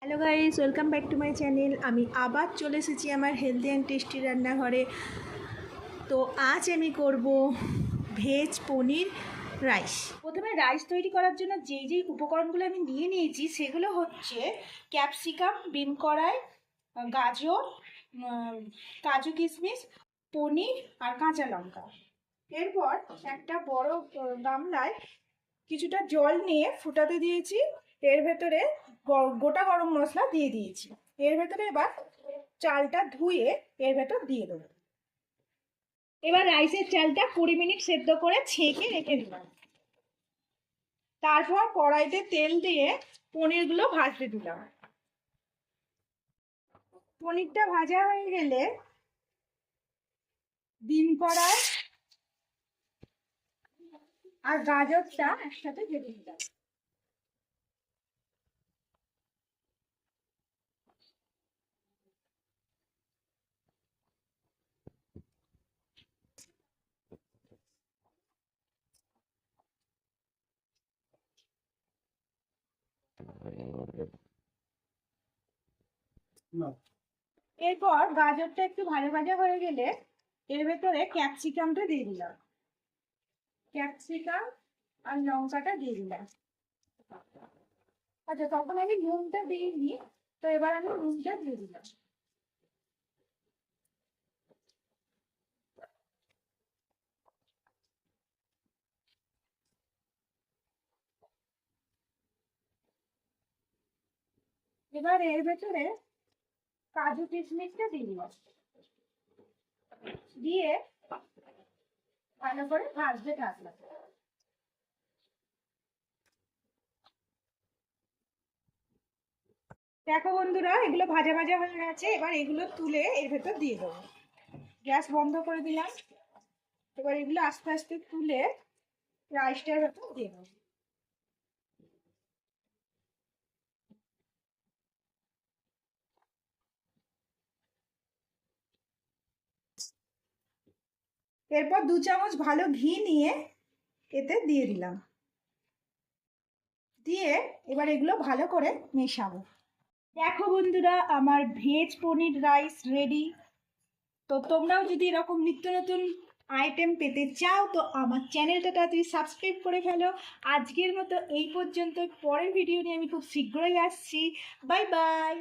Hello guys, welcome back to my channel. আমি আবার চলে এসেছি আমার হেলদি অ্যান্ড টেস্টি রান্নাঘরে। তো আজ আমি করব ভেজ পনির রাইস। প্রথমে রাইস তৈরি করার জন্য যেই উপকরণগুলো আমি নিয়ে নিয়েছি সেগুলো হচ্ছে ক্যাপসিকাম, বিন কড়াই, গাজর, কাজু কিশমিশ, পনির আর কাঁচা লঙ্কা। এরপর একটা বড় গামলায় কিছুটা জল নিয়ে ফুটাতে দিয়েছি। এর ভেতরে গোটা গরম মশলা দিয়ে দিয়েছি। এর ভেতরে এবার চালটা ধুয়ে এর ভেতর দিয়ে দেবো। এবার রাইসের চালটা 20 মিনিট সেদ্ধ করে ছেঁকে রেখে দিলাম। তারপর কড়াইতে তেল দিয়ে পনিরগুলো ভাজতে দিলাম। পনিরটা ভাজা হয়ে গেলে ডিম কড়াই আর গাজরটা একসাথে ভেজে দিলাম। এরপর গাজরটা একটু ভাজা ভাজা হয়ে গেলে এর ভেতরে ক্যাপসিকামটা দিয়ে দিলাম। ক্যাপসিকাম আর লঙ্কাটা দিয়ে দিলাম। আচ্ছা, তখন আমি নুনটা দিইনি, তো এবার আমি নুনটা দিয়ে দিলাম। এবার এর ভেতরে কাজু কিশমিশটা দিয়ে দিলাম, দিয়ে ভালো করে ভাজতে থাকলাম। দেখো বন্ধুরা, এগুলো ভাজা ভাজা হয়ে গেছে। এবার এগুলো তুলে এর ভেতর দিয়ে দেবো। গ্যাস বন্ধ করে দিলাম। এবার এগুলো আস্তে আস্তে তুলে রাইসটার ভেতর দিয়ে দেবো। এরপর 2 চামচ ভালো ঘি নিয়ে এতে দিয়ে দিলাম। দিয়ে এবার এগুলো ভালো করে মেশাবো। দেখো বন্ধুরা, আমার ভেজ পনির রাইস রেডি। তো তোমরাও যদি এরকম নিত্য নতুন আইটেম পেতে চাও তো আমার চ্যানেলটা তাড়াতাড়ি সাবস্ক্রাইব করে ফেলো। আজকের মতো এই পর্যন্ত। পরের ভিডিও নিয়ে আমি খুব শীঘ্রই আসছি। Bye bye.